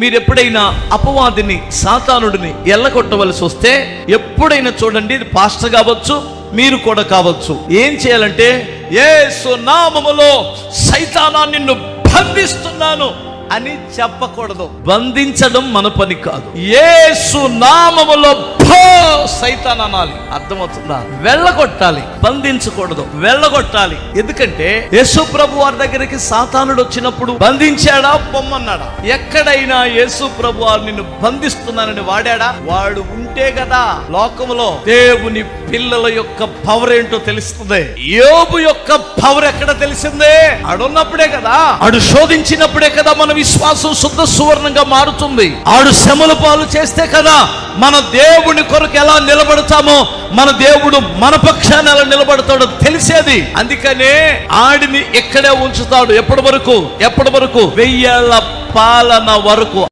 మీరు ఎప్పుడైనా అపవాదిని, సాతానుడిని ఎల్లగొట్టవలసి వస్తే ఎప్పుడైనా చూడండి, ఇది పాస్టర్ కావచ్చు, మీరు కూడా కావచ్చు, ఏం చేయాలంటే యేసు నామములో సైతానా నిన్ను బంధిస్తున్నాను అని చెప్పకూడదు. బంధించడం మన పని కాదు. యేసు నామములో సైతాన్ అనాలి. అర్థమవుతుందా? వెళ్ళగొట్టాలి, బంధించకూడదు, వెళ్ళగొట్టాలి. ఎందుకంటే యేసు ప్రభు వారి దగ్గరికి సాతానుడు వచ్చినప్పుడు బంధించాడా, పొమ్మన్నాడా? ఎక్కడైనా యేసు ప్రభు వారు నిన్ను బంధిస్తున్నానని వాడాడా? వాడు ఉంటే కదా లోకములో దేవుని పిల్లల యొక్క పవర్ ఏంటో తెలుస్తుంది. యోబు యొక్క పవర్ ఎక్కడ తెలిసిందే? ఆడున్నప్పుడే కదా, ఆడు శోధించినప్పుడే కదా మన విశ్వాసం శుద్ధ సువర్ణంగా మారుతుంది. ఆడు శ్రమల పాలు చేస్తే కదా మన దేవుని కొరకు ఎలా నిలబడతామో, మన దేవుడు మన పక్షాన ఎలా నిలబడతాడో తెలిసేది. అందుకనే ఆడిని ఇక్కడే ఉంచుతాడు. ఎప్పటి వరకు? 1000 ఏళ్ల పాలన వరకు.